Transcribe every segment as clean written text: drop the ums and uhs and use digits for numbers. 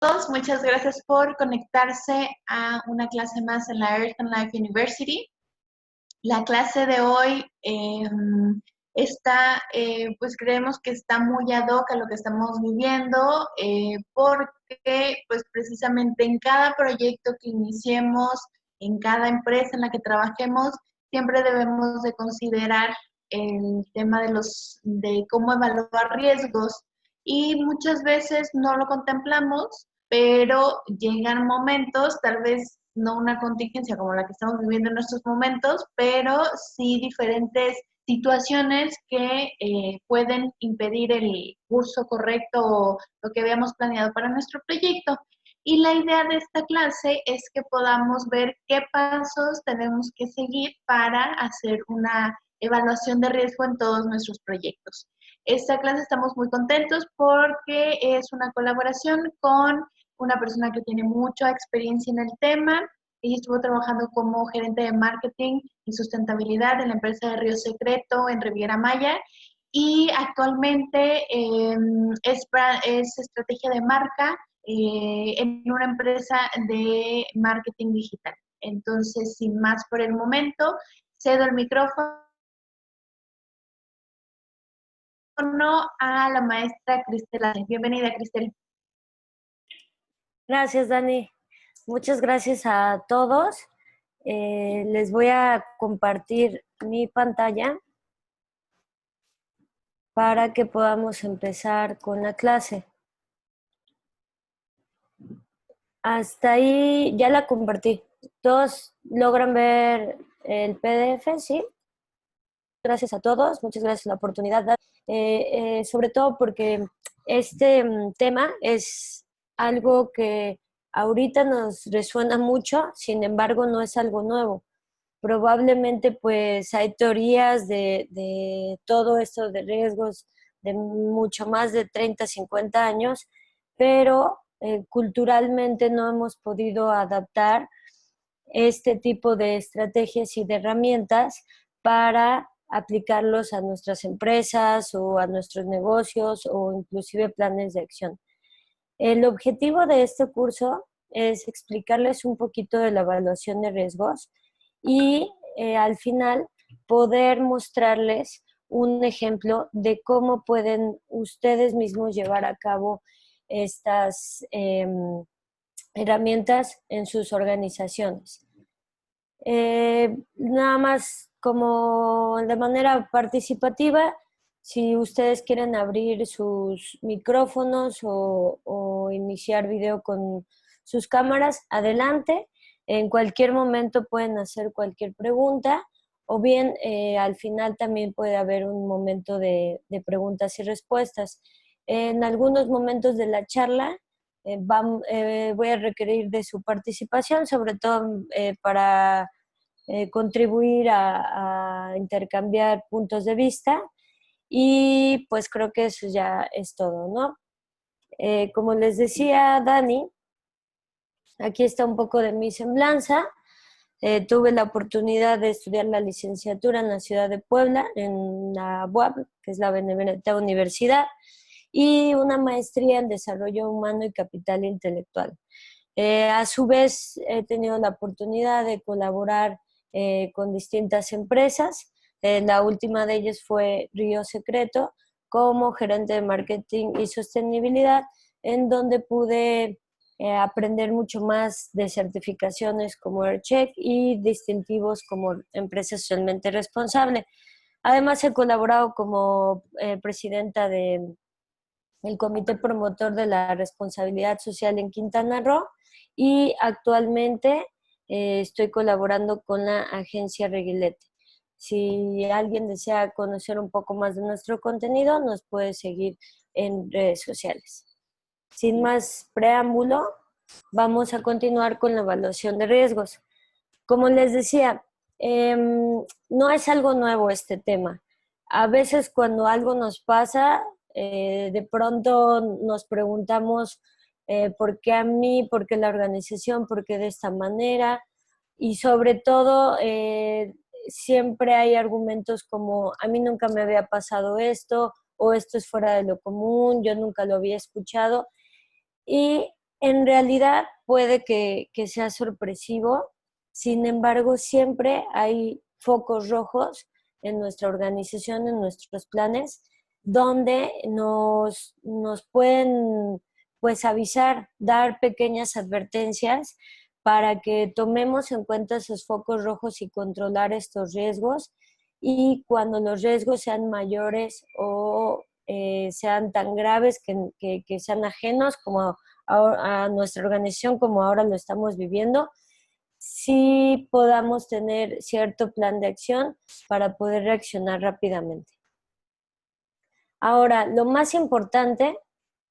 todos, muchas gracias por conectarse a una clase más en la Earth and Life University. La clase de hoy pues creemos que está muy ad hoc a lo que estamos viviendo, porque pues precisamente en cada proyecto que iniciemos, en cada empresa en la que trabajemos, siempre debemos de considerar el tema de cómo evaluar riesgos y muchas veces no lo contemplamos, pero llegan momentos, tal vez no una contingencia como la que estamos viviendo en estos momentos, pero sí diferentes situaciones que pueden impedir el curso correcto o lo que habíamos planeado para nuestro proyecto. Y la idea de esta clase es que podamos ver qué pasos tenemos que seguir para hacer una evaluación de riesgo en todos nuestros proyectos. Esta clase estamos muy contentos porque es una colaboración con una persona que tiene mucha experiencia en el tema. Ella estuvo trabajando como gerente de marketing y sustentabilidad en la empresa de Río Secreto en Riviera Maya y actualmente es estrategia de marca en una empresa de marketing digital. Entonces, sin más por el momento, cedo el micrófono a la maestra Cristel. Bienvenida, Cristel. Gracias, Dani. Muchas gracias a todos. Les voy a compartir mi pantalla para que podamos empezar con la clase. Hasta ahí ya la compartí. ¿Todos logran ver el PDF? ¿Sí? Gracias a todos. Muchas gracias por la oportunidad. Sobre todo porque este tema es algo que ahorita nos resuena mucho, sin embargo no es algo nuevo. Probablemente pues hay teorías de todo esto de riesgos de mucho más de 30, 50 años, pero culturalmente no hemos podido adaptar este tipo de estrategias y de herramientas para aplicarlos a nuestras empresas o a nuestros negocios o inclusive planes de acción. El objetivo de este curso es explicarles un poquito de la evaluación de riesgos y al final poder mostrarles un ejemplo de cómo pueden ustedes mismos llevar a cabo estas herramientas en sus organizaciones. Nada más como de manera participativa, si ustedes quieren abrir sus micrófonos o iniciar video con sus cámaras, adelante. En cualquier momento pueden hacer cualquier pregunta o bien al final también puede haber un momento de preguntas y respuestas. En algunos momentos de la charla voy a requerir de su participación, sobre todo para contribuir a intercambiar puntos de vista y pues creo que eso ya es todo, ¿no? Como les decía Dani, aquí está un poco de mi semblanza. Tuve la oportunidad de estudiar la licenciatura en la ciudad de Puebla, en la UAP, que es la Benemérita Universidad, y una maestría en Desarrollo Humano y Capital Intelectual. A su vez, he tenido la oportunidad de colaborar con distintas empresas. La última de ellas fue Río Secreto, como gerente de marketing y sostenibilidad, en donde pude aprender mucho más de certificaciones como AirCheck y distintivos como empresa socialmente responsable. Además, he colaborado como presidenta del comité promotor de la responsabilidad social en Quintana Roo y actualmente estoy colaborando con la agencia Reguilete. Si alguien desea conocer un poco más de nuestro contenido, nos puede seguir en redes sociales. Sin más preámbulo, vamos a continuar con la evaluación de riesgos. Como les decía, no es algo nuevo este tema. A veces cuando algo nos pasa, de pronto nos preguntamos por qué a mí, por qué la organización, por qué de esta manera. Y sobre todo, siempre hay argumentos como a mí nunca me había pasado esto o esto es fuera de lo común, yo nunca lo había escuchado. Y En realidad puede que sea sorpresivo, sin embargo, siempre hay focos rojos en nuestra organización, en nuestros planes, donde nos pueden pues avisar, dar pequeñas advertencias para que tomemos en cuenta esos focos rojos y controlar estos riesgos. Y cuando los riesgos sean mayores o sean tan graves que sean ajenos como a nuestra organización como ahora lo estamos viviendo, sí podamos tener cierto plan de acción para poder reaccionar rápidamente. Ahora, lo más importante,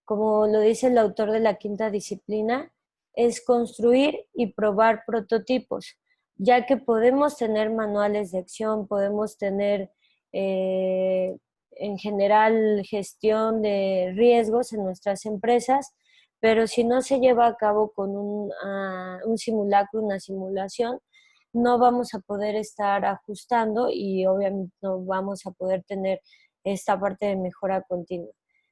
como lo dice el autor de la quinta disciplina, es construir y probar prototipos, ya que podemos tener manuales de acción, podemos tener en general gestión de riesgos en nuestras empresas, pero si no se lleva a cabo con un simulacro, una simulación, no vamos a poder estar ajustando y obviamente no vamos a poder tener esta parte de mejora continua.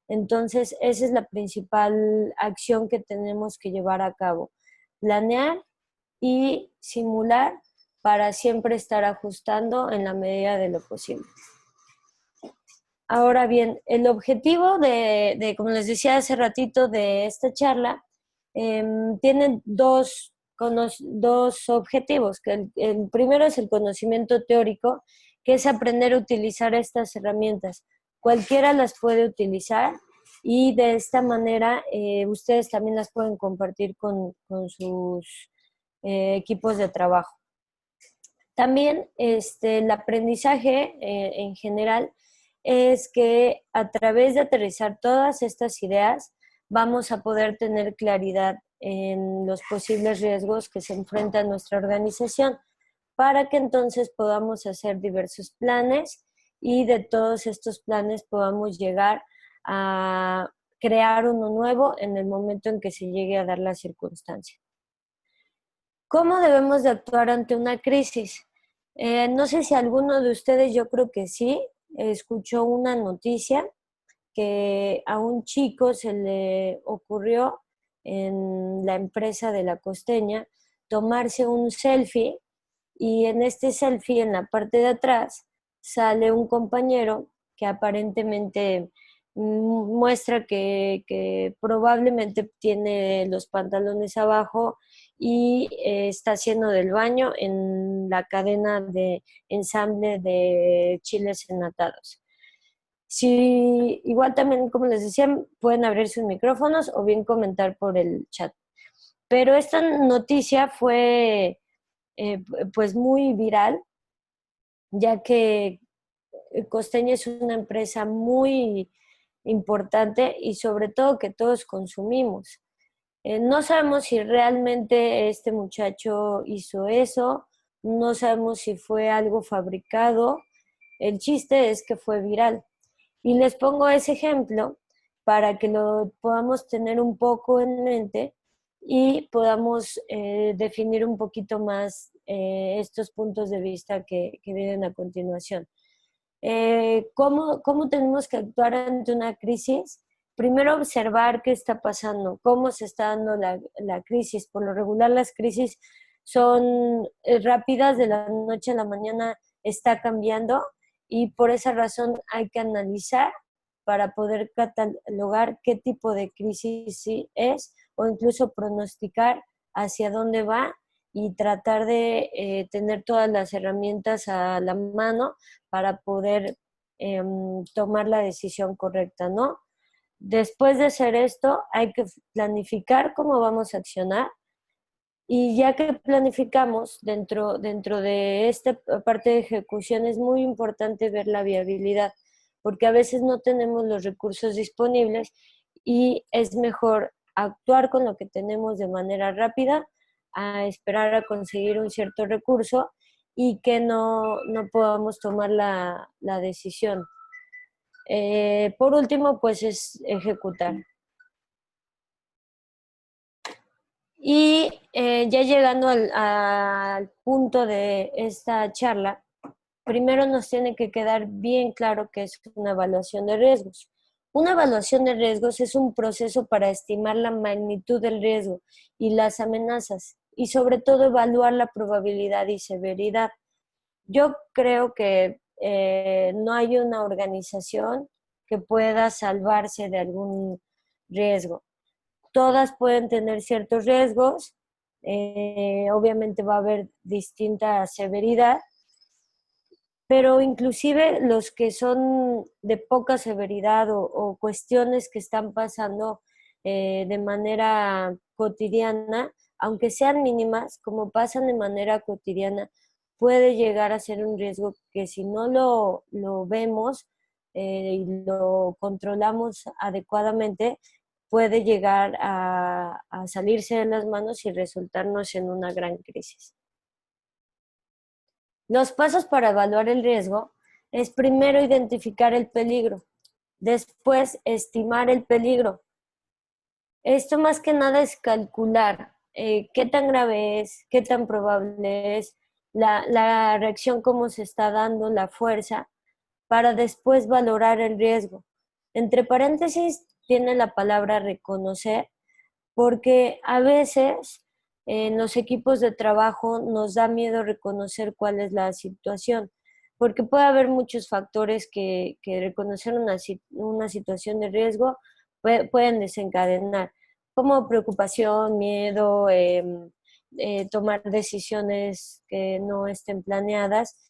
Entonces, esa es la principal acción que tenemos que llevar a cabo. Planear y simular para siempre estar ajustando en la medida de lo posible. Ahora bien, el objetivo como les decía hace ratito, de esta charla, tiene dos objetivos. Que el primero es el conocimiento teórico, que es aprender a utilizar estas herramientas. Cualquiera las puede utilizar y de esta manera ustedes también las pueden compartir con sus equipos de trabajo. También el aprendizaje en general es que a través de aterrizar todas estas ideas vamos a poder tener claridad en los posibles riesgos que se enfrenta nuestra organización para que entonces podamos hacer diversos planes y de todos estos planes podamos llegar a crear uno nuevo en el momento en que se llegue a dar la circunstancia. ¿Cómo debemos de actuar ante una crisis? No sé si alguno de ustedes, yo creo que sí, escuchó una noticia que a un chico se le ocurrió en la empresa de la Costeña tomarse un selfie y en este selfie, en la parte de atrás, sale un compañero que aparentemente muestra que probablemente tiene los pantalones abajo y está haciendo del baño en la cadena de ensamble de chiles enlatados. Si, igual también, como les decía, pueden abrir sus micrófonos o bien comentar por el chat. Pero esta noticia fue pues muy viral, ya que Costeña es una empresa muy importante y sobre todo que todos consumimos. No sabemos si realmente este muchacho hizo eso, no sabemos si fue algo fabricado, el chiste es que fue viral. Y les pongo ese ejemplo para que lo podamos tener un poco en mente y podamos definir un poquito más estos puntos de vista que vienen a continuación. ¿Cómo tenemos que actuar ante una crisis? Primero observar qué está pasando, cómo se está dando la crisis. Por lo regular las crisis son rápidas, de la noche a la mañana está cambiando y por esa razón hay que analizar para poder catalogar qué tipo de crisis sí es o incluso pronosticar hacia dónde va y tratar de tener todas las herramientas a la mano para poder tomar la decisión correcta, ¿no? Después de hacer esto, hay que planificar cómo vamos a accionar y ya que planificamos dentro de esta parte de ejecución es muy importante ver la viabilidad, porque a veces no tenemos los recursos disponibles y es mejor actuar con lo que tenemos de manera rápida a esperar a conseguir un cierto recurso y que no podamos tomar la decisión. Por último, pues es ejecutar. Y ya llegando al punto de esta charla, primero nos tiene que quedar bien claro que es una evaluación de riesgos. Una evaluación de riesgos es un proceso para estimar la magnitud del riesgo y las amenazas, y sobre todo evaluar la probabilidad y severidad. Yo creo que no hay una organización que pueda salvarse de algún riesgo. Todas pueden tener ciertos riesgos, obviamente va a haber distinta severidad, pero inclusive los que son de poca severidad o cuestiones que están pasando de manera cotidiana, aunque sean mínimas, como pasan de manera cotidiana, puede llegar a ser un riesgo que si no lo vemos y lo controlamos adecuadamente, puede llegar a salirse de las manos y resultarnos en una gran crisis. Los pasos para evaluar el riesgo es primero identificar el peligro, después estimar el peligro. Esto más que nada es calcular qué tan grave es, qué tan probable es, la reacción, cómo se está dando, la fuerza, para después valorar el riesgo. Entre paréntesis tiene la palabra reconocer, porque a veces en los equipos de trabajo nos da miedo reconocer cuál es la situación, porque puede haber muchos factores que reconocer una situación de riesgo pueden desencadenar, como preocupación, miedo, tomar decisiones que no estén planeadas,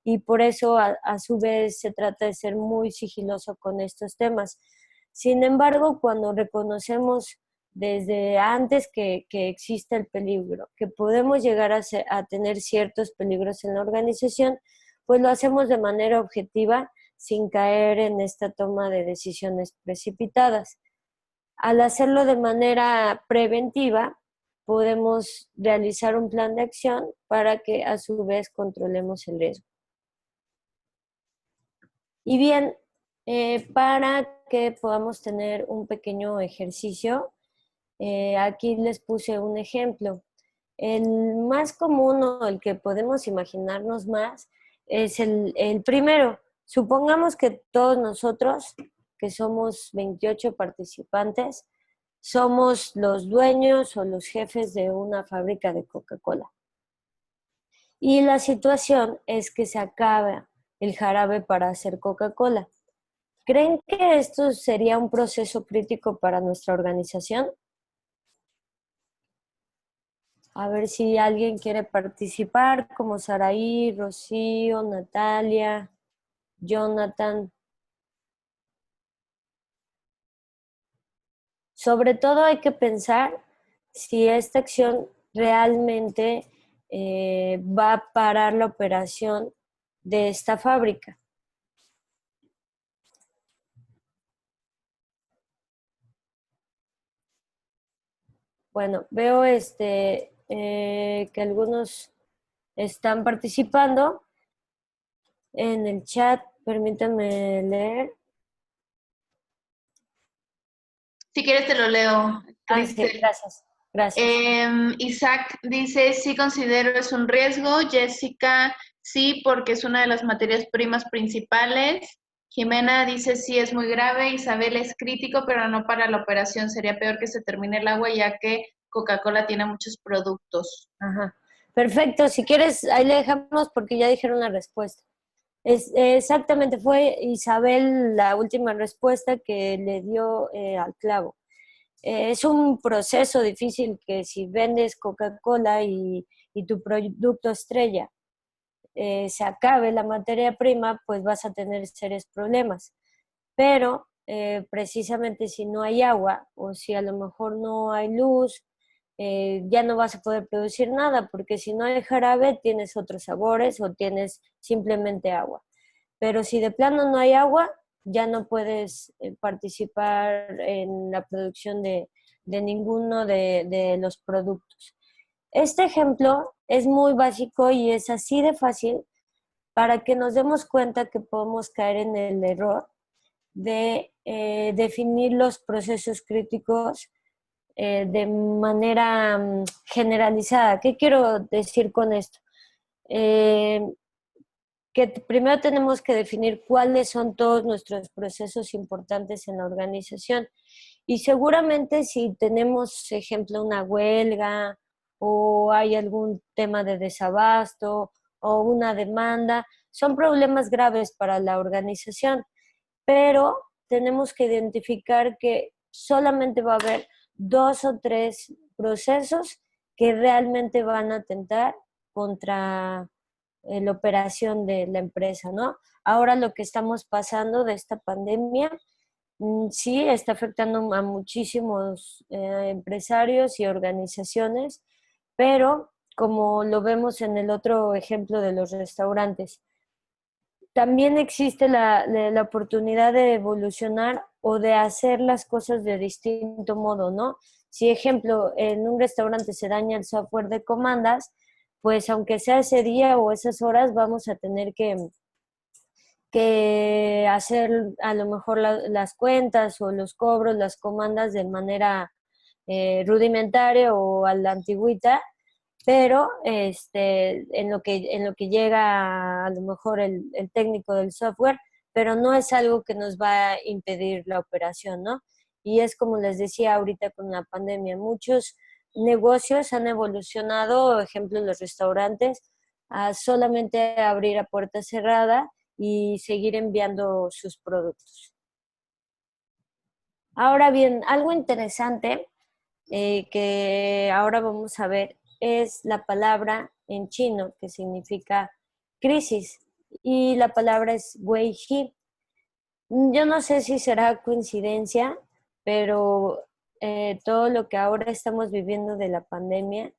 y por eso a su vez se trata de ser muy sigiloso con estos temas. Sin embargo, cuando reconocemos desde antes que existe el peligro, que podemos llegar a tener ciertos peligros en la organización, pues lo hacemos de manera objetiva sin caer en esta toma de decisiones precipitadas. Al hacerlo de manera preventiva, podemos realizar un plan de acción para que a su vez controlemos el riesgo. Y bien, para que podamos tener un pequeño ejercicio, aquí les puse un ejemplo. El más común o el que podemos imaginarnos más es el primero. Supongamos que todos nosotros, que somos 28 participantes, somos los dueños o los jefes de una fábrica de Coca-Cola. Y la situación es que se acaba el jarabe para hacer Coca-Cola. ¿Creen que esto sería un proceso crítico para nuestra organización? A ver si alguien quiere participar, como Saraí, Rocío, Natalia, Jonathan. Sobre todo hay que pensar si esta acción realmente va a parar la operación de esta fábrica. Bueno, veo que algunos están participando en el chat. Permítanme leer. Si quieres te lo leo. Sí, gracias. Isaac dice, sí considero es un riesgo. Jessica, sí, porque es una de las materias primas principales. Jimena dice, sí, es muy grave. Isabel es crítico, pero no para la operación. Sería peor que se termine el agua, ya que Coca-Cola tiene muchos productos. Ajá. Perfecto, si quieres, ahí le dejamos porque ya dijeron la respuesta. Exactamente, fue Isabel la última respuesta que le dio al clavo. Es un proceso difícil que si vendes Coca-Cola y tu producto estrella se acabe la materia prima, pues vas a tener serios problemas. Pero precisamente si no hay agua o si a lo mejor no hay luz, ya no vas a poder producir nada, porque si no hay jarabe tienes otros sabores o tienes simplemente agua. Pero si de plano no hay agua, ya no puedes participar en la producción de ninguno de los productos. Este ejemplo es muy básico y es así de fácil para que nos demos cuenta que podemos caer en el error de definir los procesos críticos de manera generalizada. ¿Qué quiero decir con esto? que primero tenemos que definir cuáles son todos nuestros procesos importantes en la organización. Y seguramente si tenemos, ejemplo, una huelga o hay algún tema de desabasto o una demanda, son problemas graves para la organización, pero tenemos que identificar que solamente va a haber 2 o 3 procesos que realmente van a atentar contra la operación de la empresa, ¿no? Ahora lo que estamos pasando de esta pandemia, sí está afectando a muchísimos empresarios y organizaciones, pero como lo vemos en el otro ejemplo de los restaurantes, también existe la oportunidad de evolucionar o de hacer las cosas de distinto modo, ¿no? Si, ejemplo, en un restaurante se daña el software de comandas, pues aunque sea ese día o esas horas, vamos a tener que hacer a lo mejor las cuentas o los cobros, las comandas de manera rudimentaria o a la antigüita, pero en lo que llega a lo mejor el técnico del software, pero no es algo que nos va a impedir la operación, ¿no? Y es como les decía ahorita con la pandemia, muchos negocios han evolucionado, ejemplo los restaurantes, a solamente abrir a puerta cerrada y seguir enviando sus productos. Ahora bien, algo interesante que ahora vamos a ver es la palabra en chino que significa crisis y la palabra es wei ji. Yo no sé si será coincidencia, pero todo lo que ahora estamos viviendo de la pandemia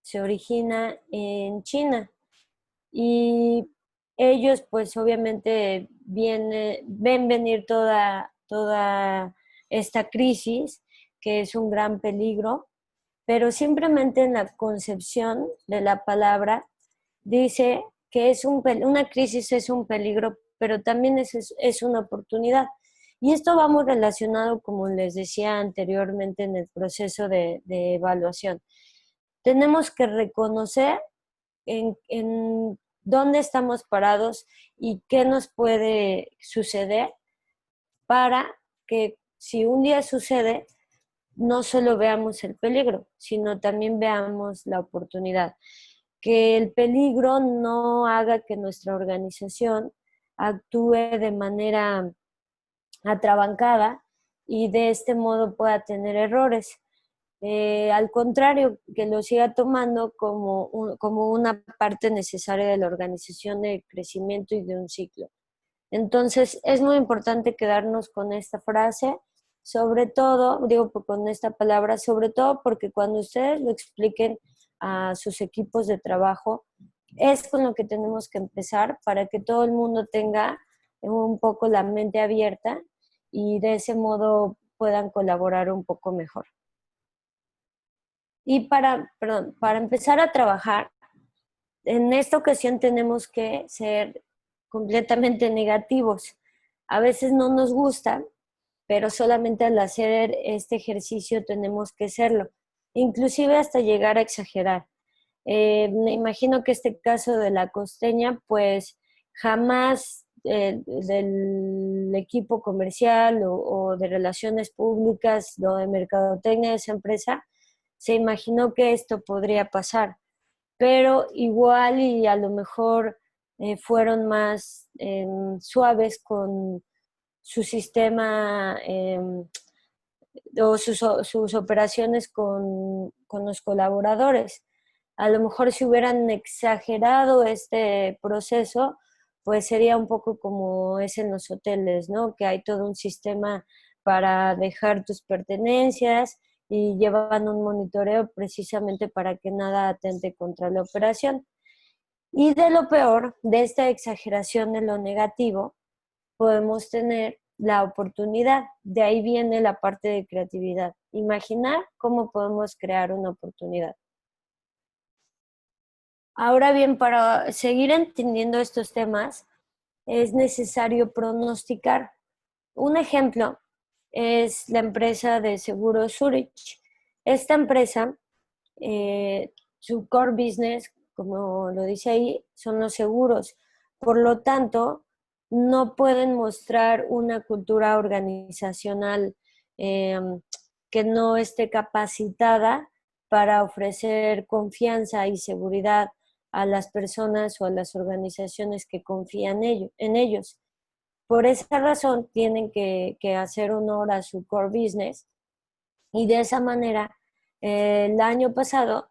se origina en China y ellos pues obviamente ven venir toda esta crisis que es un gran peligro, pero simplemente en la concepción de la palabra dice que una crisis es un peligro, pero también es una oportunidad. Y esto va muy relacionado, como les decía anteriormente, en el proceso de evaluación. Tenemos que reconocer en dónde estamos parados y qué nos puede suceder para que si un día sucede, no solo veamos el peligro, sino también veamos la oportunidad. Que el peligro no haga que nuestra organización actúe de manera atrabancada y de este modo pueda tener errores. Al contrario, que lo siga tomando como una parte necesaria de la organización de crecimiento y de un ciclo. Entonces, es muy importante quedarnos con esta frase, sobre todo, digo con esta palabra, sobre todo porque cuando ustedes lo expliquen a sus equipos de trabajo, es con lo que tenemos que empezar para que todo el mundo tenga un poco la mente abierta y de ese modo puedan colaborar un poco mejor. Y para empezar a trabajar, en esta ocasión tenemos que ser completamente negativos. A veces no nos gusta, pero solamente al hacer este ejercicio tenemos que serlo, inclusive hasta llegar a exagerar. Me imagino que este caso de la costeña, pues jamás del equipo comercial o de relaciones públicas o de mercadotecnia de esa empresa se imaginó que esto podría pasar, pero igual y a lo mejor fueron más suaves con su sistema o sus operaciones con los colaboradores. A lo mejor si hubieran exagerado este proceso, pues sería un poco como es en los hoteles, ¿no? Que hay todo un sistema para dejar tus pertenencias y llevan un monitoreo precisamente para que nada atente contra la operación. Y de lo peor, de esta exageración de lo negativo, podemos tener la oportunidad. De ahí viene la parte de creatividad. Imaginar cómo podemos crear una oportunidad. Ahora bien, para seguir entendiendo estos temas, es necesario pronosticar. Un ejemplo es la empresa de seguros Zurich. Esta empresa, su core business, como lo dice ahí, son los seguros. Por lo tanto, no pueden mostrar una cultura organizacional eh, que no esté capacitada para ofrecer confianza y seguridad a las personas o a las organizaciones que confían en ellos. Por esa razón, tienen que hacer honor a su core business y de esa manera, el año pasado,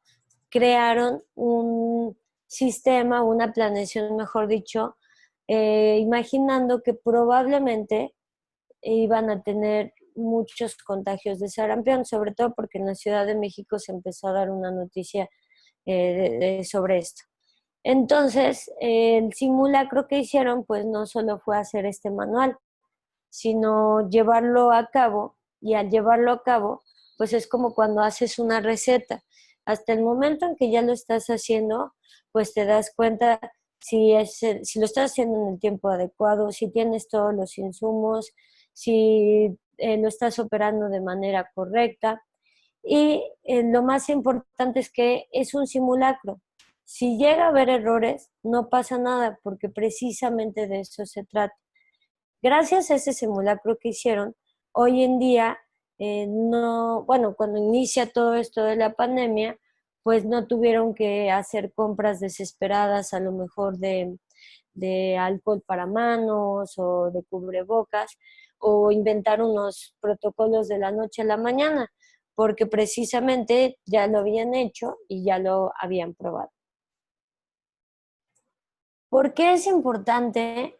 crearon un sistema, una planeación, mejor dicho, imaginando que probablemente iban a tener muchos contagios de sarampión, sobre todo porque en la Ciudad de México se empezó a dar una noticia sobre esto. Entonces, el simulacro que hicieron, pues no solo fue hacer este manual, sino llevarlo a cabo, y al llevarlo a cabo, pues es como cuando haces una receta. Hasta el momento en que ya lo estás haciendo, pues te das cuenta si lo estás haciendo en el tiempo adecuado, si tienes todos los insumos, si lo estás operando de manera correcta. Y lo más importante es que es un simulacro. Si llega a haber errores, no pasa nada, porque precisamente de eso se trata. Gracias a ese simulacro que hicieron, hoy en día, no, bueno, cuando inicia todo esto de la pandemia, pues no tuvieron que hacer compras desesperadas, a lo mejor de alcohol para manos o de cubrebocas, o inventar unos protocolos de la noche a la mañana, porque precisamente ya lo habían hecho y ya lo habían probado. ¿Por qué es importante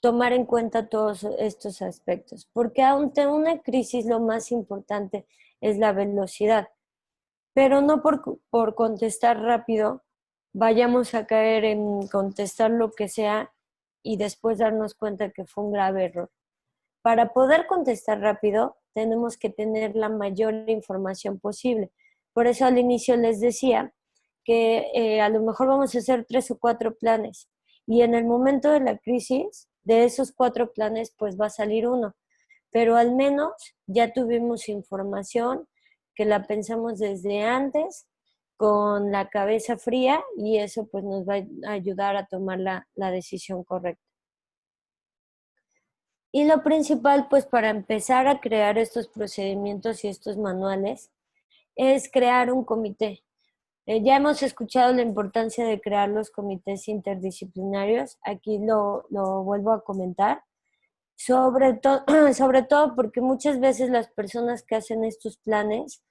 tomar en cuenta todos estos aspectos? Porque ante una crisis lo más importante es la velocidad, pero no por contestar rápido vayamos a caer en contestar lo que sea y después darnos cuenta que fue un grave error. Para poder contestar rápido, tenemos que tener la mayor información posible. Por eso al inicio les decía que a lo mejor vamos a hacer 3 o 4 planes y en el momento de la crisis, de esos 4 planes, pues va a salir uno. Pero al menos ya tuvimos información que la pensamos desde antes con la cabeza fría y eso pues nos va a ayudar a tomar la decisión correcta. Y lo principal, pues para empezar a crear estos procedimientos y estos manuales, es crear un comité. Ya hemos escuchado la importancia de crear los comités interdisciplinarios. Aquí lo vuelvo a comentar. Sobre todo porque muchas veces las personas que hacen estos planes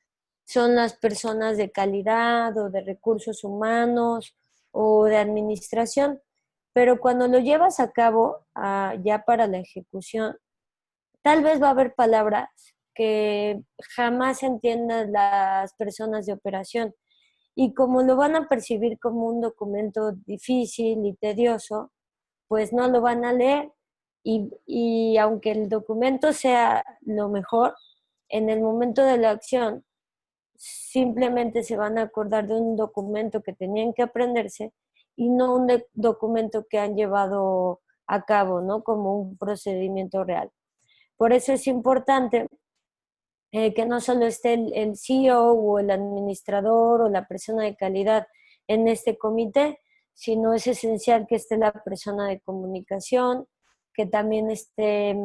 son las personas de calidad o de recursos humanos o de administración. Pero cuando lo llevas a cabo ya para la ejecución, tal vez va a haber palabras que jamás entiendan las personas de operación y como lo van a percibir como un documento difícil y tedioso, pues no lo van a leer y aunque el documento sea lo mejor, en el momento de la acción simplemente se van a acordar de un documento que tenían que aprenderse y no un documento que han llevado a cabo, ¿no? Como un procedimiento real. Por eso es importante que no solo esté el CEO o el administrador o la persona de calidad en este comité, sino es esencial que esté la persona de comunicación, que también esté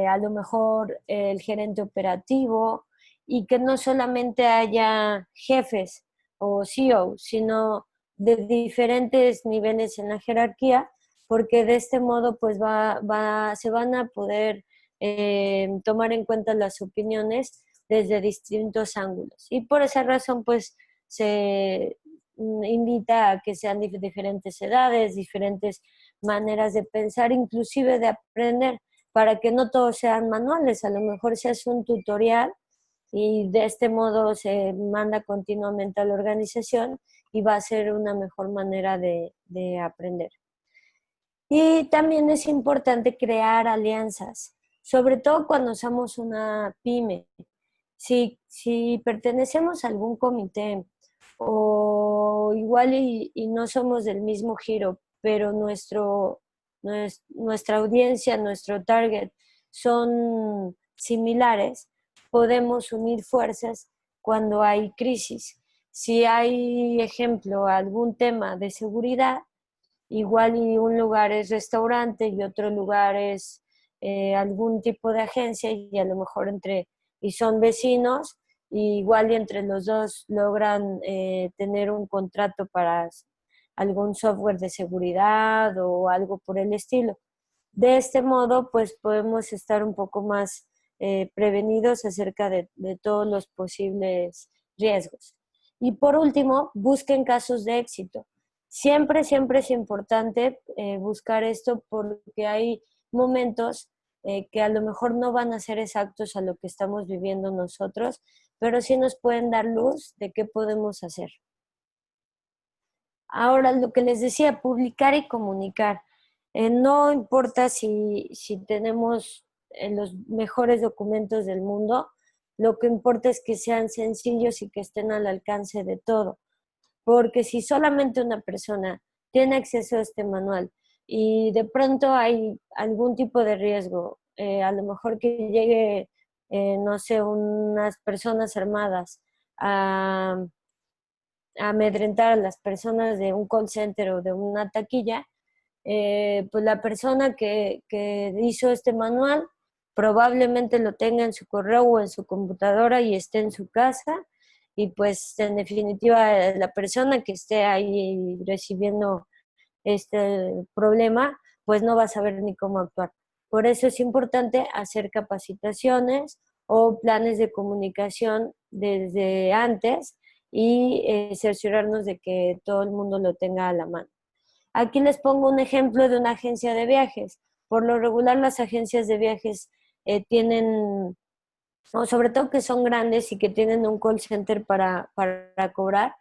a lo mejor el gerente operativo y que no solamente haya jefes o CEO, sino de diferentes niveles en la jerarquía, porque de este modo pues se van a poder tomar en cuenta las opiniones desde distintos ángulos. Y por esa razón, pues, se invita a que sean diferentes edades, diferentes maneras de pensar, inclusive de aprender, para que no todos sean manuales, a lo mejor se hace un tutorial y de este modo se manda continuamente a la organización y va a ser una mejor manera de aprender. Y también es importante crear alianzas, sobre todo cuando somos una pyme. Si pertenecemos a algún comité o igual y no somos del mismo giro, pero nuestra audiencia, nuestro target son similares, podemos unir fuerzas cuando hay crisis. Si hay, ejemplo, algún tema de seguridad, igual y un lugar es restaurante y otro lugar es algún tipo de agencia y a lo mejor y son vecinos, y igual y entre los dos logran tener un contrato para algún software de seguridad o algo por el estilo. De este modo, pues podemos estar un poco más prevenidos acerca de todos los posibles riesgos. Y por último, busquen casos de éxito. Siempre, siempre es importante buscar esto porque hay momentos que a lo mejor no van a ser exactos a lo que estamos viviendo nosotros, pero sí nos pueden dar luz de qué podemos hacer. Ahora, lo que les decía, publicar y comunicar. No importa si tenemos los mejores documentos del mundo, lo que importa es que sean sencillos y que estén al alcance de todo. Porque si solamente una persona tiene acceso a este manual y de pronto hay algún tipo de riesgo, a lo mejor que llegue, no sé, unas personas armadas a amedrentar a las personas de un call center o de una taquilla, pues la persona que hizo este manual probablemente lo tenga en su correo o en su computadora y esté en su casa, y pues en definitiva la persona que esté ahí recibiendo este problema pues no va a saber ni cómo actuar. Por eso es importante hacer capacitaciones o planes de comunicación desde antes y cerciorarnos de que todo el mundo lo tenga a la mano. Aquí les pongo un ejemplo de una agencia de viajes. Por lo regular las agencias de viajes tienen, o sobre todo que son grandes y que tienen un call center para cobrar,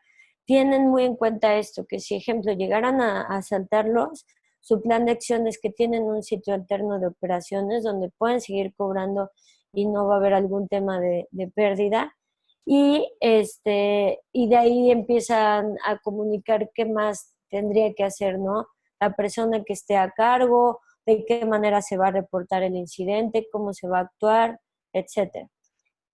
tienen muy en cuenta esto, que si, ejemplo, llegaran a asaltarlos, su plan de acción es que tienen un sitio alterno de operaciones donde pueden seguir cobrando y no va a haber algún tema de pérdida. Y de ahí empiezan a comunicar qué más tendría que hacer, ¿no? La persona que esté a cargo, de qué manera se va a reportar el incidente, cómo se va a actuar, etcétera.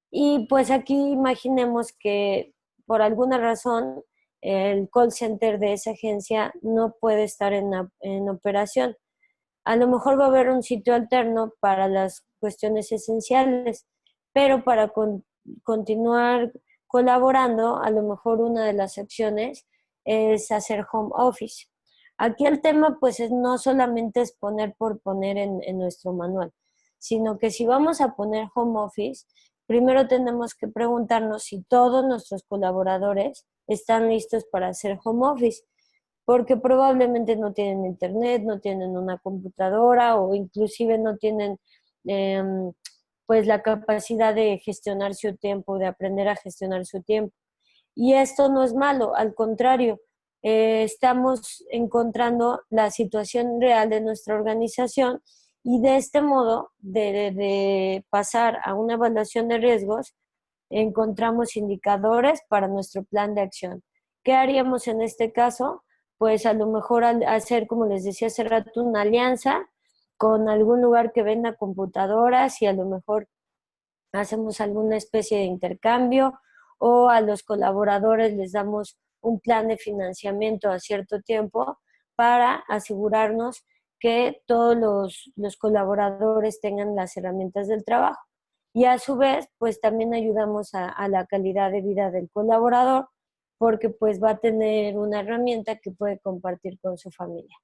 Y pues aquí imaginemos que por alguna razón el call center de esa agencia no puede estar en operación. A lo mejor va a haber un sitio alterno para las cuestiones esenciales, pero para continuar colaborando, a lo mejor una de las acciones es hacer home office. Aquí el tema pues es no solamente es poner por poner en nuestro manual, sino que si vamos a poner home office, primero tenemos que preguntarnos si todos nuestros colaboradores están listos para hacer home office, porque probablemente no tienen internet, no tienen una computadora o inclusive no tienen eh, pues la capacidad de gestionar su tiempo, de aprender a gestionar su tiempo. Y esto no es malo, al contrario, estamos encontrando la situación real de nuestra organización y de este modo de pasar a una evaluación de riesgos, encontramos indicadores para nuestro plan de acción. ¿Qué haríamos en este caso? Pues a lo mejor hacer, como les decía hace rato, una alianza con algún lugar que venda computadoras y a lo mejor hacemos alguna especie de intercambio, o a los colaboradores les damos un plan de financiamiento a cierto tiempo para asegurarnos que todos los colaboradores tengan las herramientas del trabajo. Y a su vez, pues también ayudamos a la calidad de vida del colaborador, porque pues va a tener una herramienta que puede compartir con su familia.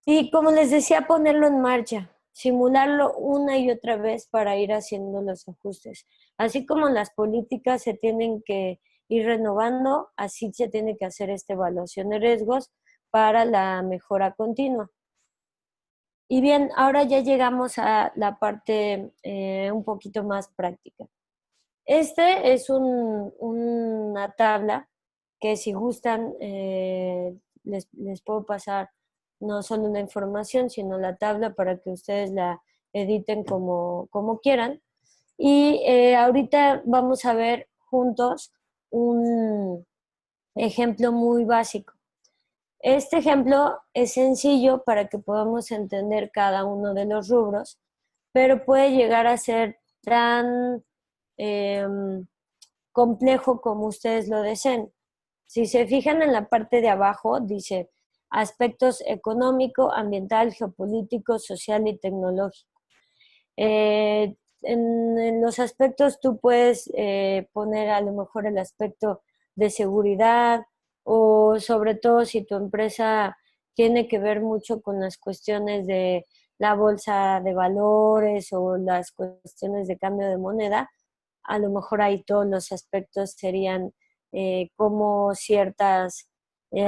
Y como les decía, ponerlo en marcha, simularlo una y otra vez para ir haciendo los ajustes. Así como las políticas se tienen que ir renovando, así se tiene que hacer esta evaluación de riesgos para la mejora continua. Y bien, ahora ya llegamos a la parte un poquito más práctica. Este es una tabla que, si gustan, les puedo pasar no solo una información, sino la tabla para que ustedes la editen como quieran. Y ahorita vamos a ver juntos un ejemplo muy básico. Este ejemplo es sencillo para que podamos entender cada uno de los rubros, pero puede llegar a ser tan complejo como ustedes lo deseen. Si se fijan en la parte de abajo, dice aspectos económico, ambiental, geopolítico, social y tecnológico. En los aspectos tú puedes poner a lo mejor el aspecto de seguridad, o sobre todo si tu empresa tiene que ver mucho con las cuestiones de la bolsa de valores o las cuestiones de cambio de moneda, a lo mejor ahí todos los aspectos serían cómo ciertas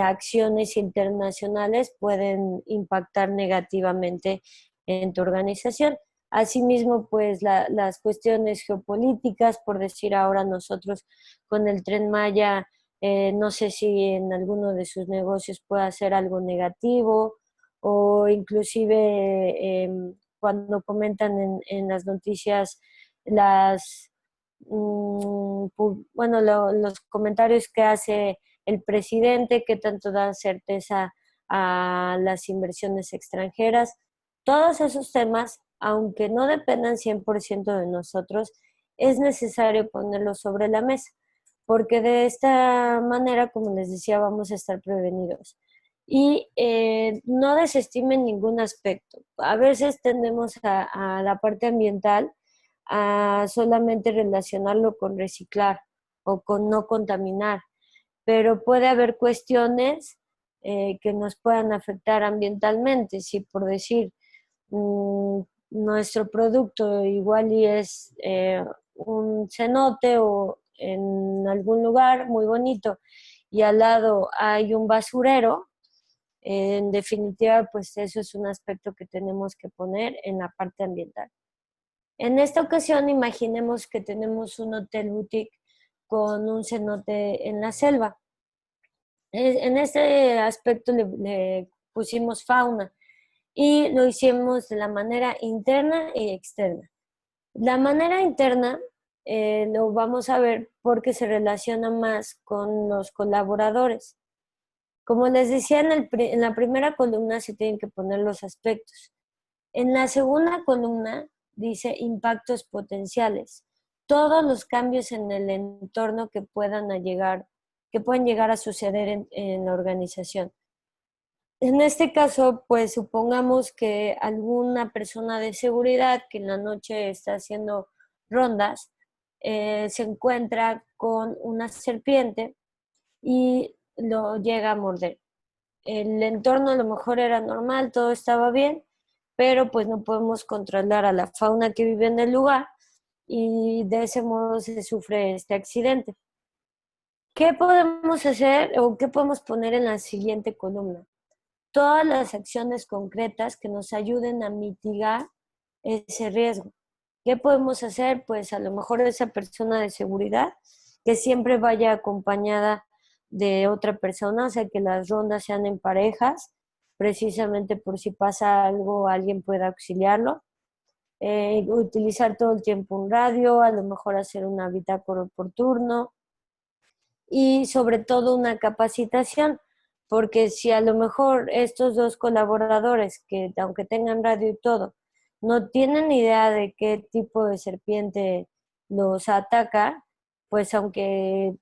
acciones internacionales pueden impactar negativamente en tu organización. Asimismo, pues las cuestiones geopolíticas, por decir ahora nosotros con el Tren Maya, no sé si en alguno de sus negocios puede hacer algo negativo, o inclusive cuando comentan en las noticias las bueno, los comentarios que hace el presidente, que tanto dan certeza a las inversiones extranjeras. Todos esos temas, aunque no dependan 100% de nosotros, es necesario ponerlos sobre la mesa, porque de esta manera, como les decía, vamos a estar prevenidos. Y no desestimen ningún aspecto. A veces tendemos a la parte ambiental a solamente relacionarlo con reciclar o con no contaminar, pero puede haber cuestiones que nos puedan afectar ambientalmente. Si por decir nuestro producto igual y es un cenote o en algún lugar muy bonito y al lado hay un basurero, en definitiva, pues eso es un aspecto que tenemos que poner en la parte ambiental. En esta ocasión, imaginemos que tenemos un hotel boutique con un cenote en la selva. En este aspecto le pusimos fauna y lo hicimos de la manera interna y externa. La manera interna lo vamos a ver porque se relaciona más con los colaboradores. Como les decía, en la primera columna se tienen que poner los aspectos. En la segunda columna dice impactos potenciales. Todos los cambios en el entorno que pueden llegar a suceder en la organización. En este caso, pues supongamos que alguna persona de seguridad que en la noche está haciendo rondas, se encuentra con una serpiente y lo llega a morder. El entorno a lo mejor era normal, todo estaba bien, pero pues no podemos controlar a la fauna que vive en el lugar y de ese modo se sufre este accidente. ¿Qué podemos hacer o qué podemos poner en la siguiente columna? Todas las acciones concretas que nos ayuden a mitigar ese riesgo. ¿Qué podemos hacer? Pues a lo mejor esa persona de seguridad que siempre vaya acompañada de otra persona, o sea, que las rondas sean en parejas, precisamente por si pasa algo, alguien pueda auxiliarlo. Utilizar todo el tiempo un radio, a lo mejor hacer una bitácora por turno y sobre todo una capacitación, porque si a lo mejor estos dos colaboradores, que aunque tengan radio y todo, no tienen idea de qué tipo de serpiente los ataca, pues aunque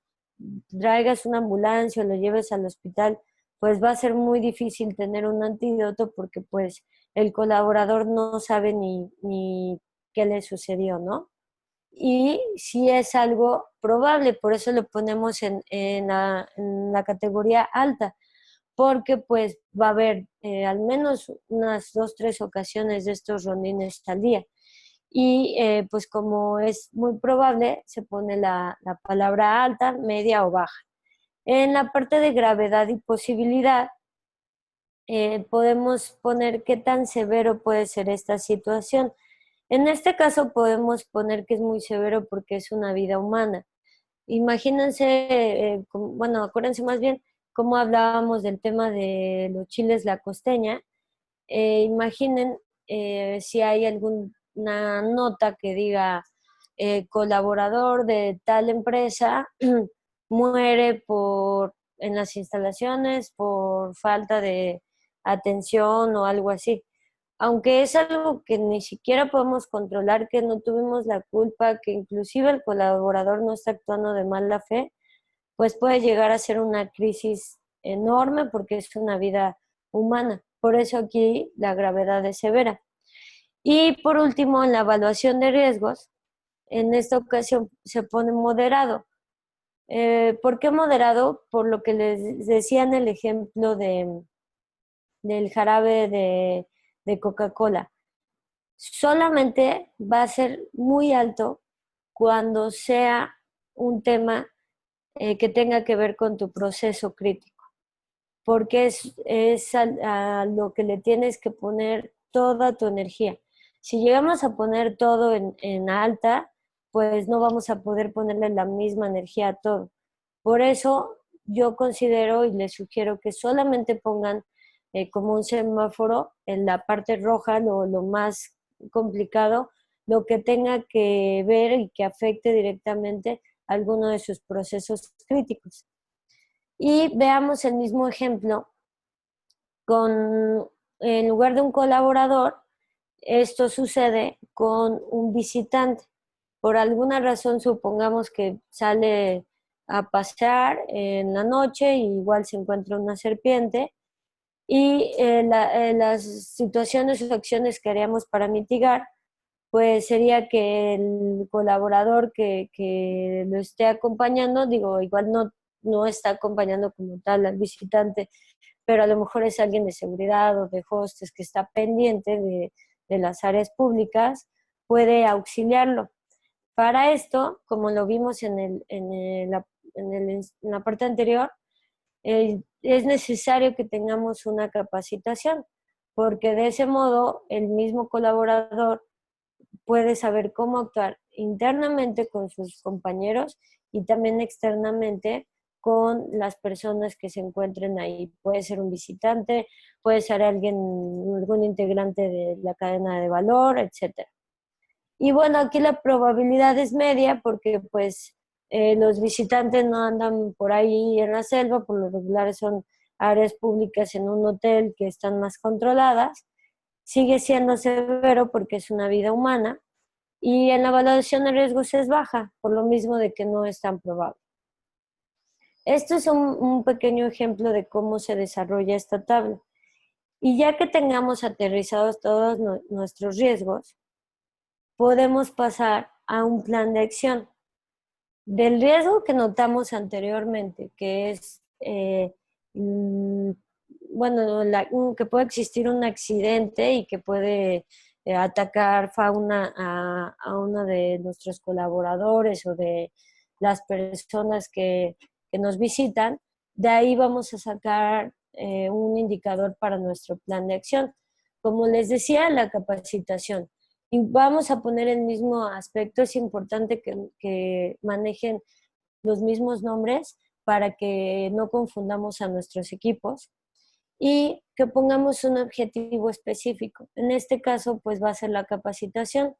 traigas una ambulancia o lo lleves al hospital, pues va a ser muy difícil tener un antídoto porque pues el colaborador no sabe ni qué le sucedió, ¿no? Y si es algo probable, por eso lo ponemos en la categoría alta, porque pues va a haber al menos unas 2, 3 ocasiones de estos rondines al día. Y pues como es muy probable, se pone la palabra alta, media o baja. En la parte de gravedad y posibilidad, podemos poner qué tan severo puede ser esta situación. En este caso podemos poner que es muy severo porque es una vida humana. Imagínense, bueno, acuérdense más bien cómo hablábamos del tema de los chiles la costeña. Imaginen si hay alguna nota que diga colaborador de tal empresa muere en las instalaciones por falta de atención o algo así. Aunque es algo que ni siquiera podemos controlar, que no tuvimos la culpa, que inclusive el colaborador no está actuando de mala fe, pues puede llegar a ser una crisis enorme porque es una vida humana. Por eso aquí la gravedad es severa. Y por último, en la evaluación de riesgos, en esta ocasión se pone moderado. ¿Por qué moderado? Por lo que les decía en el ejemplo del jarabe de Coca-Cola. Solamente va a ser muy alto cuando sea un tema que tenga que ver con tu proceso crítico, porque es a lo que le tienes que poner toda tu energía. Si llegamos a poner todo en alta, pues no vamos a poder ponerle la misma energía a todo. Por eso yo considero y les sugiero que solamente pongan como un semáforo en la parte roja, lo más complicado, lo que tenga que ver y que afecte directamente alguno de sus procesos críticos. Y veamos el mismo ejemplo en lugar de un colaborador, esto sucede con un visitante. Por alguna razón, supongamos que sale a pasear en la noche y igual se encuentra una serpiente y las situaciones o acciones que haríamos para mitigar, pues sería que el colaborador que lo esté acompañando, digo, igual no está acompañando como tal al visitante, pero a lo mejor es alguien de seguridad o de hostes que está pendiente de las áreas públicas, puede auxiliarlo. Para esto, como lo vimos en la parte anterior, es necesario que tengamos una capacitación, porque de ese modo el mismo colaborador puede saber cómo actuar internamente con sus compañeros y también externamente con las personas que se encuentren ahí. Puede ser un visitante, puede ser algún integrante de la cadena de valor, etcétera. Y bueno, aquí la probabilidad es media porque pues los visitantes no andan por ahí en la selva, por lo regular son áreas públicas en un hotel que están más controladas. Sigue siendo severo porque es una vida humana y en la evaluación de riesgos es baja, por lo mismo de que no es tan probable. Esto es un pequeño ejemplo de cómo se desarrolla esta tabla. Y ya que tengamos aterrizados todos nuestros riesgos, podemos pasar a un plan de acción. Del riesgo que notamos anteriormente, que es, bueno, que puede existir un accidente y que puede atacar fauna a uno de nuestros colaboradores o de las personas que nos visitan, de ahí vamos a sacar un indicador para nuestro plan de acción. Como les decía, la capacitación. Y vamos a poner el mismo aspecto, es importante que manejen los mismos nombres para que no confundamos a nuestros equipos y que pongamos un objetivo específico. En este caso, pues va a ser la capacitación,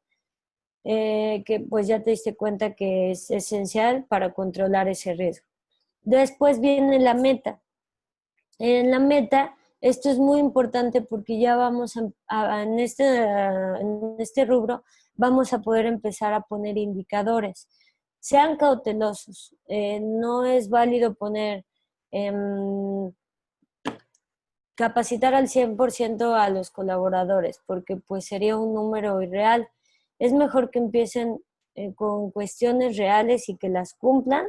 que pues ya te diste cuenta que es esencial para controlar ese riesgo. Después viene la meta. En la meta, esto es muy importante porque ya vamos en este rubro, vamos a poder empezar a poner indicadores. Sean cautelosos, no es válido poner capacitar al 100% a los colaboradores porque pues sería un número irreal. Es mejor que empiecen con cuestiones reales y que las cumplan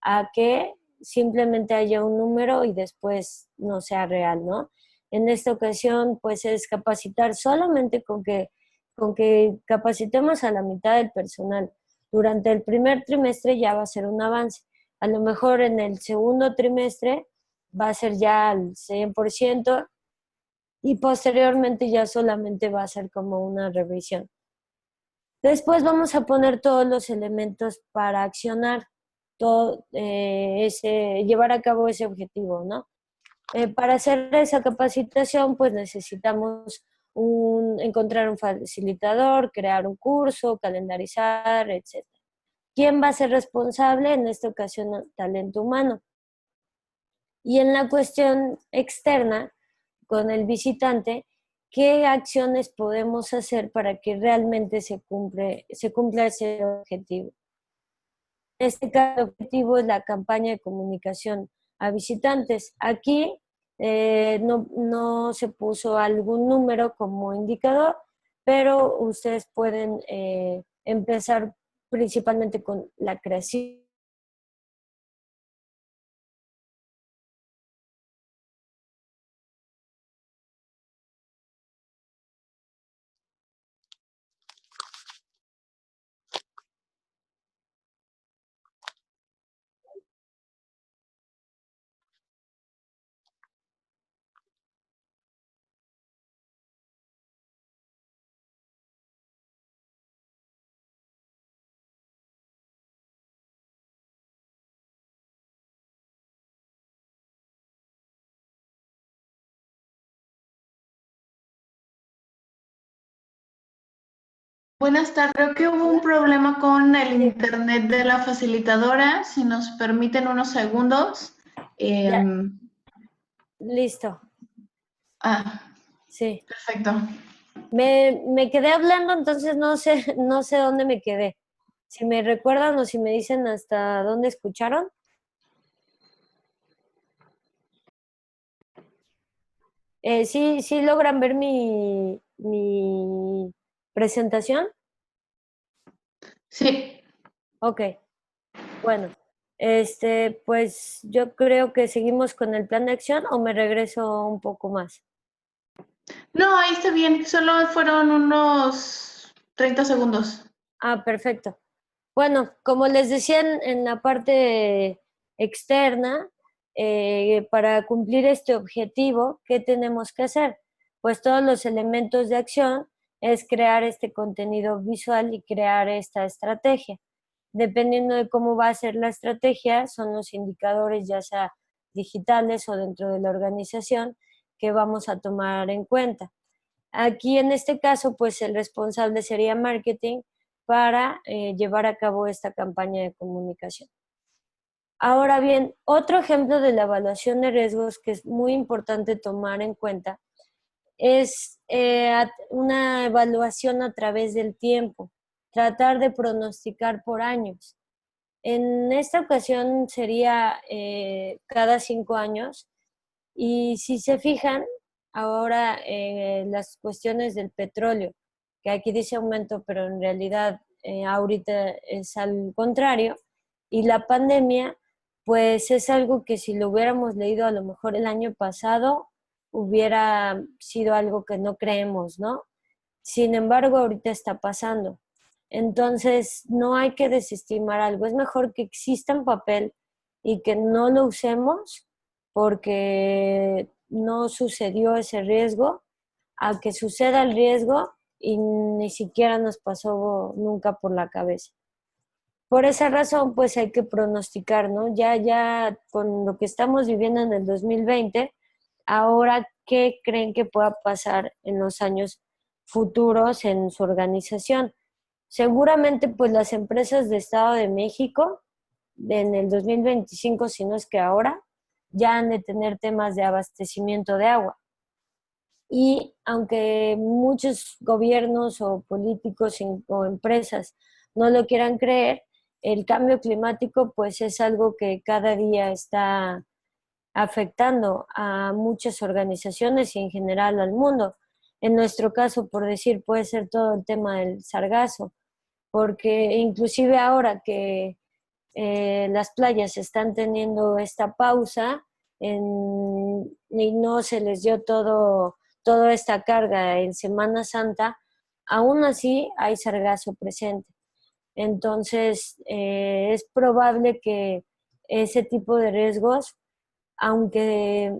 a que simplemente haya un número y después no sea real, ¿no? En esta ocasión, pues es capacitar solamente con que capacitemos a la mitad del personal. Durante el primer trimestre ya va a ser un avance. A lo mejor en el segundo trimestre va a ser ya al 100% y posteriormente ya solamente va a ser como una revisión. Después vamos a poner todos los elementos para accionar llevar a cabo ese objetivo, ¿no? Para hacer esa capacitación, pues necesitamos encontrar un facilitador, crear un curso, calendarizar, etc. ¿Quién va a ser responsable? En esta ocasión, talento humano. Y en la cuestión externa, con el visitante, ¿qué acciones podemos hacer para que realmente se cumpla ese objetivo? En este caso, el objetivo es la campaña de comunicación a visitantes. Aquí no se puso algún número como indicador, pero ustedes pueden empezar principalmente con la creación. Buenas tardes, creo que hubo un problema con el Sí, internet de la facilitadora. Si nos permiten unos segundos. ya, Em, listo. ah, Sí. perfecto. Me quedé hablando, entonces no sé, no sé dónde me quedé. Si me recuerdan o si me dicen hasta dónde escucharon. Sí, sí logran ver mi presentación. Sí. Ok, bueno. Pues yo creo que seguimos con el plan de acción o me regreso un poco más. No, ahí está bien. Solo fueron unos 30 segundos. Ah, perfecto. Bueno, como les decía en la parte externa, para cumplir este objetivo, ¿qué tenemos que hacer? Pues todos los elementos de acción es crear este contenido visual y crear esta estrategia. Dependiendo de cómo va a ser la estrategia, son los indicadores, ya sea digitales o dentro de la organización, que vamos a tomar en cuenta. Aquí en este caso, pues el responsable sería marketing para llevar a cabo esta campaña de comunicación. Ahora bien, otro ejemplo de la evaluación de riesgos que es muy importante tomar en cuenta es una evaluación a través del tiempo, tratar de pronosticar por años. En esta ocasión sería cada 5 años y si se fijan, ahora las cuestiones del petróleo, que aquí dice aumento, pero en realidad ahorita es al contrario, y la pandemia, pues es algo que si lo hubiéramos leído a lo mejor el año pasado, hubiera sido algo que no creemos, ¿no? Sin embargo, ahorita está pasando. Entonces, no hay que desestimar algo. Es mejor que exista en papel y que no lo usemos porque no sucedió ese riesgo, a que suceda el riesgo y ni siquiera nos pasó nunca por la cabeza. Por esa razón, pues hay que pronosticar, ¿no? Ya con lo que estamos viviendo en el 2020, ahora, ¿qué creen que pueda pasar en los años futuros en su organización? Seguramente, pues las empresas de Estado de México, en el 2025, si no es que ahora, ya han de tener temas de abastecimiento de agua. Y aunque muchos gobiernos o políticos o empresas no lo quieran creer, el cambio climático pues es algo que cada día está afectando a muchas organizaciones y en general al mundo. En nuestro caso, por decir, puede ser todo el tema del sargazo, porque inclusive ahora que las playas están teniendo esta pausa y no se les dio toda esta carga en Semana Santa, aún así hay sargazo presente. Entonces, es probable que ese tipo de riesgos, aunque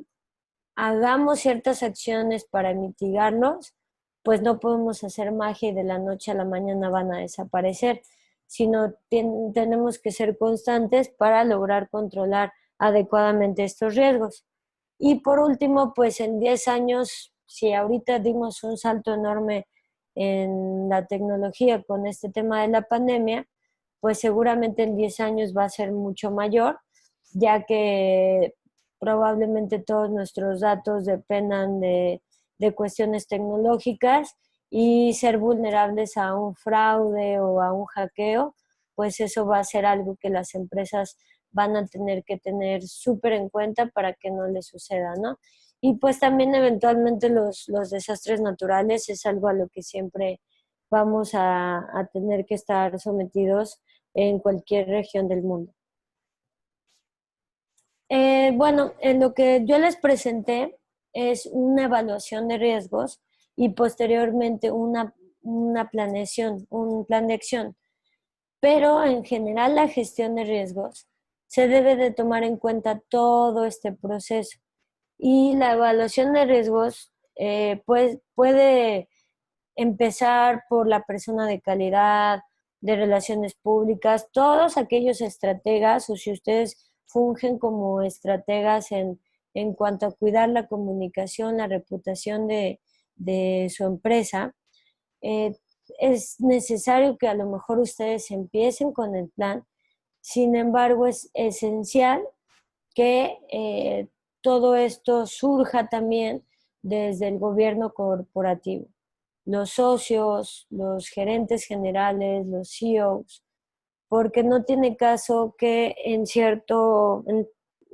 hagamos ciertas acciones para mitigarlos, pues no podemos hacer magia y de la noche a la mañana van a desaparecer, sino tenemos que ser constantes para lograr controlar adecuadamente estos riesgos. Y por último, pues en 10 años, si ahorita dimos un salto enorme en la tecnología con este tema de la pandemia, pues seguramente en 10 años va a ser mucho mayor, ya que probablemente todos nuestros datos dependan de cuestiones tecnológicas y ser vulnerables a un fraude o a un hackeo, pues eso va a ser algo que las empresas van a tener que tener súper en cuenta para que no les suceda, ¿no? Y pues también eventualmente los desastres naturales es algo a lo que siempre vamos a tener que estar sometidos en cualquier región del mundo. Bueno, en lo que yo les presenté es una evaluación de riesgos y posteriormente una planeación, un plan de acción. Pero en general la gestión de riesgos se debe de tomar en cuenta todo este proceso. Y la evaluación de riesgos pues, puede empezar por la persona de calidad, de relaciones públicas, todos aquellos estrategas, o si ustedes fungen como estrategas en cuanto a cuidar la comunicación, la reputación de su empresa, eh, es necesario que a lo mejor ustedes empiecen con el plan. Sin embargo, es esencial que todo esto surja también desde el gobierno corporativo. Los socios, los gerentes generales, los CEOs, porque no tiene caso que en cierto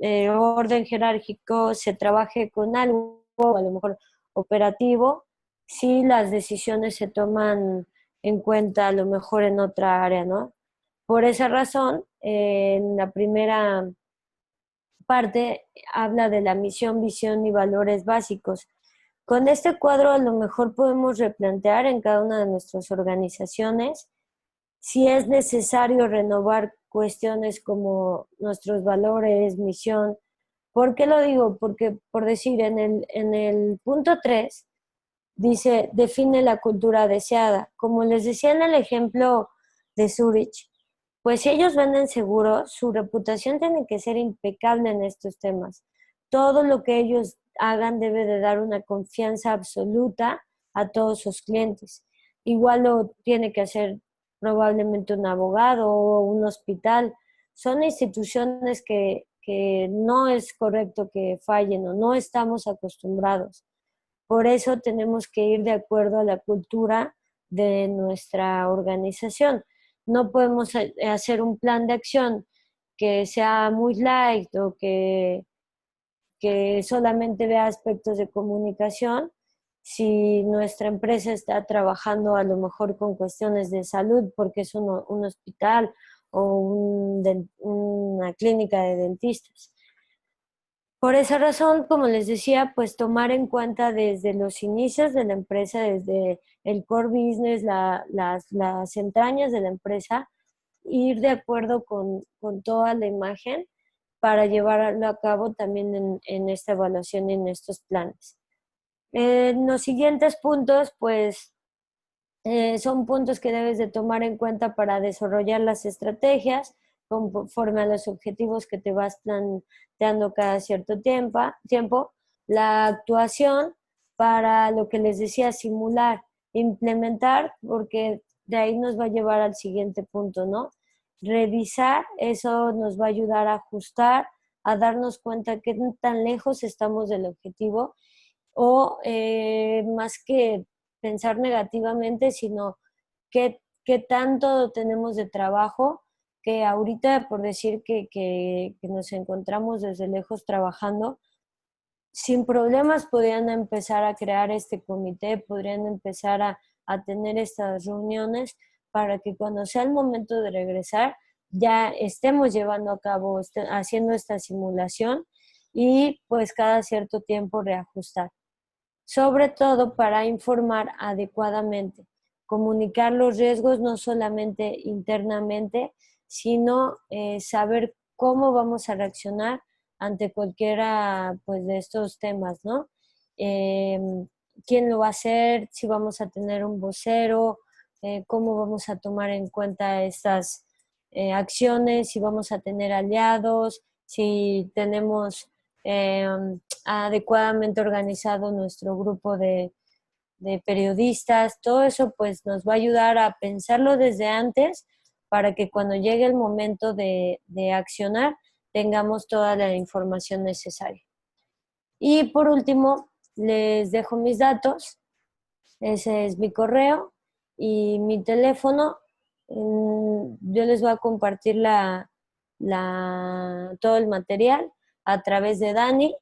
orden jerárquico se trabaje con algo, a lo mejor operativo, si las decisiones se toman en cuenta a lo mejor en otra área, ¿no? Por esa razón, en la primera parte habla de la misión, visión y valores básicos. Con este cuadro a lo mejor podemos replantear en cada una de nuestras organizaciones si es necesario renovar cuestiones como nuestros valores, misión. ¿Por qué lo digo? Porque, por decir, en el punto 3 dice, define la cultura deseada. Como les decía en el ejemplo de Zurich, pues si ellos venden seguros, su reputación tiene que ser impecable en estos temas. Todo lo que ellos hagan debe de dar una confianza absoluta a todos sus clientes. Igual lo tiene que hacer probablemente un abogado o un hospital. Son instituciones que no es correcto que fallen o no estamos acostumbrados. Por eso tenemos que ir de acuerdo a la cultura de nuestra organización. No podemos hacer un plan de acción que sea muy light o que solamente vea aspectos de comunicación si nuestra empresa está trabajando a lo mejor con cuestiones de salud porque es un hospital o una clínica de dentistas. Por esa razón, como les decía, pues tomar en cuenta desde los inicios de la empresa, desde el core business, las entrañas de la empresa, ir de acuerdo con toda la imagen para llevarlo a cabo también en esta evaluación y en estos planes. En los siguientes puntos, pues son puntos que debes de tomar en cuenta para desarrollar las estrategias conforme a los objetivos que te vas planteando cada cierto tiempo. La actuación para lo que les decía, simular, implementar, porque de ahí nos va a llevar al siguiente punto, ¿no? Revisar, eso nos va a ayudar a ajustar, a darnos cuenta qué tan lejos estamos del objetivo o más que pensar negativamente, sino qué tanto tenemos de trabajo, que ahorita por decir que nos encontramos desde lejos trabajando, sin problemas podrían empezar a crear este comité, podrían empezar a tener estas reuniones para que cuando sea el momento de regresar ya estemos llevando a cabo, haciendo esta simulación y pues cada cierto tiempo reajustar, sobre todo para informar adecuadamente, comunicar los riesgos no solamente internamente, sino saber cómo vamos a reaccionar ante cualquiera pues, de estos temas, ¿no? Eh, ¿Quién lo va a hacer? Si vamos a tener un vocero, cómo vamos a tomar en cuenta estas acciones, si vamos a tener aliados, si tenemos eh, adecuadamente organizado nuestro grupo de periodistas, todo eso pues nos va a ayudar a pensarlo desde antes para que cuando llegue el momento de accionar tengamos toda la información necesaria. Y por último, les dejo mis datos, ese es mi correo y mi teléfono. Yo les voy a compartir la todo el material a través de Dani.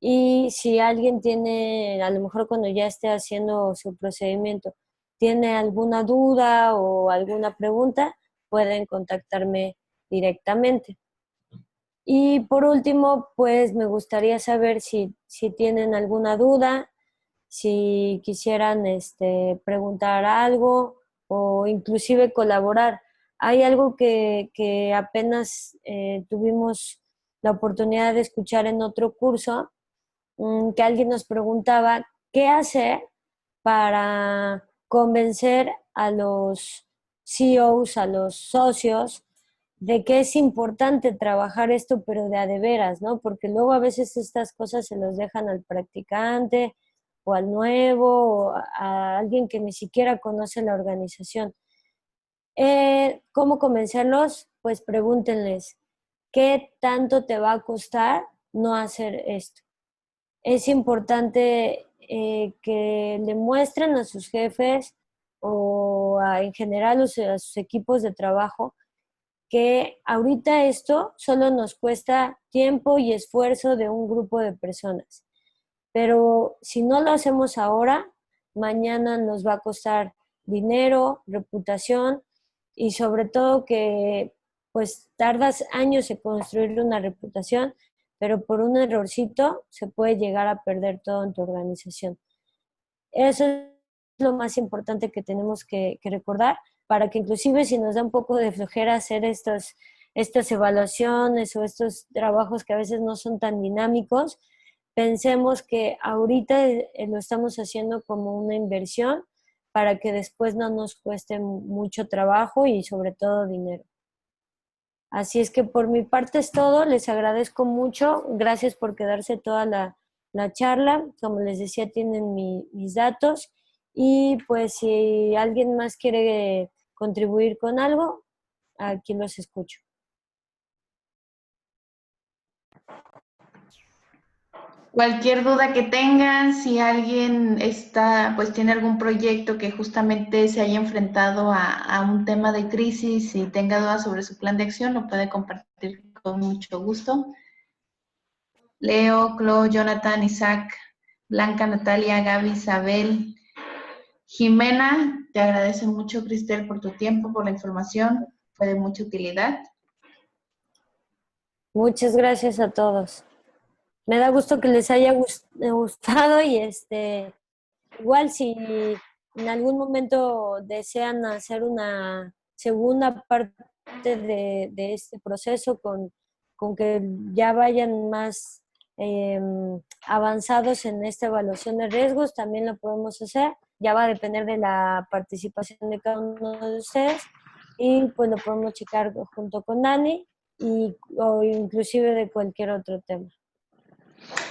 Y si alguien tiene, a lo mejor cuando ya esté haciendo su procedimiento, tiene alguna duda o alguna pregunta, pueden contactarme directamente. Y por último, pues me gustaría saber si tienen alguna duda, si quisieran preguntar algo o inclusive colaborar. Hay algo que apenas tuvimos la oportunidad de escuchar en otro curso, que alguien nos preguntaba qué hacer para convencer a los CEOs, a los socios, de que es importante trabajar esto, pero de veras, ¿no? Porque luego a veces estas cosas se los dejan al practicante o al nuevo, o a alguien que ni siquiera conoce la organización. ¿Cómo convencerlos? Pues pregúntenles, ¿qué tanto te va a costar no hacer esto? Es importante que le muestren a sus jefes o en general a sus equipos de trabajo que ahorita esto solo nos cuesta tiempo y esfuerzo de un grupo de personas. Pero si no lo hacemos ahora, mañana nos va a costar dinero, reputación y sobre todo que pues tardas años en construir una reputación, pero por un errorcito se puede llegar a perder todo en tu organización. Eso es lo más importante que tenemos que recordar para que inclusive si nos da un poco de flojera hacer estas evaluaciones o estos trabajos que a veces no son tan dinámicos, pensemos que ahorita lo estamos haciendo como una inversión para que después no nos cueste mucho trabajo y sobre todo dinero. Así es que por mi parte es todo, les agradezco mucho, gracias por quedarse toda la charla, como les decía tienen mis datos y pues si alguien más quiere contribuir con algo, aquí los escucho. Cualquier duda que tengan, si alguien está, pues tiene algún proyecto que justamente se haya enfrentado a un tema de crisis y tenga dudas sobre su plan de acción, lo puede compartir con mucho gusto. Leo, Clo, Jonathan, Isaac, Blanca, Natalia, Gaby, Isabel, Jimena, te agradece mucho, Cristel, por tu tiempo, por la información, fue de mucha utilidad. Muchas gracias a todos. Me da gusto que les haya gustado y igual si en algún momento desean hacer una segunda parte de este proceso con que ya vayan más avanzados en esta evaluación de riesgos, también lo podemos hacer. Ya va a depender de la participación de cada uno de ustedes y pues lo podemos checar junto con Dani o inclusive de cualquier otro tema.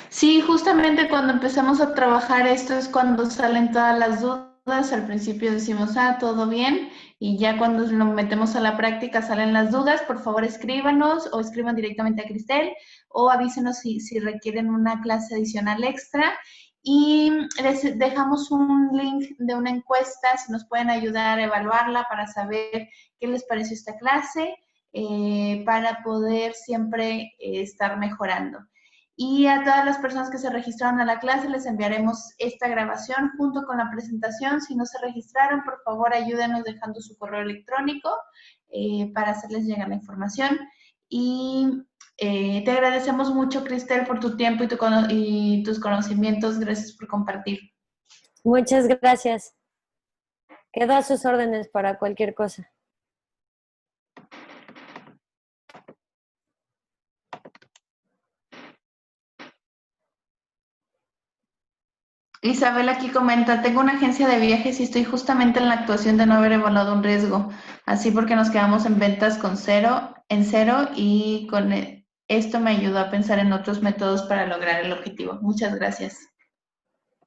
Sí, justamente cuando empezamos a trabajar esto es cuando salen todas las dudas. Al principio decimos, todo bien, y ya cuando lo metemos a la práctica salen las dudas. Por favor, escríbanos o escriban directamente a Cristel o avísenos si requieren una clase adicional extra. Y les dejamos un link de una encuesta, si nos pueden ayudar a evaluarla para saber qué les pareció esta clase, para poder siempre estar mejorando. Y a todas las personas que se registraron a la clase les enviaremos esta grabación junto con la presentación. Si no se registraron, por favor ayúdenos dejando su correo electrónico para hacerles llegar la información. Y te agradecemos mucho, Cristel, por tu tiempo y tus conocimientos. Gracias por compartir. Muchas gracias. Quedo a sus órdenes para cualquier cosa. Isabel aquí comenta, tengo una agencia de viajes y estoy justamente en la actuación de no haber evaluado un riesgo, así porque nos quedamos en ventas en cero y con esto me ayudó a pensar en otros métodos para lograr el objetivo. Muchas gracias.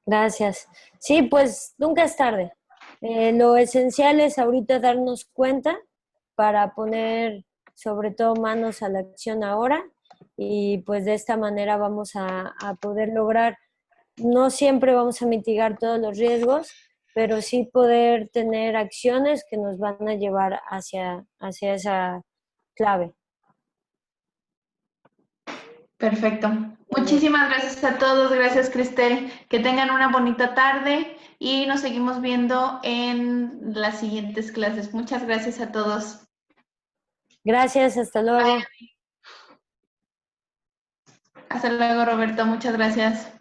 Gracias. Sí, pues nunca es tarde. Lo esencial es ahorita darnos cuenta para poner sobre todo manos a la acción ahora y pues de esta manera vamos a poder lograr, no siempre vamos a mitigar todos los riesgos, pero sí poder tener acciones que nos van a llevar hacia esa clave. Perfecto. Muy bien. Muchísimas gracias a todos. Gracias, Cristel. Que tengan una bonita tarde y nos seguimos viendo en las siguientes clases. Muchas gracias a todos. Gracias, hasta luego. Hasta luego, Roberto. Muchas gracias.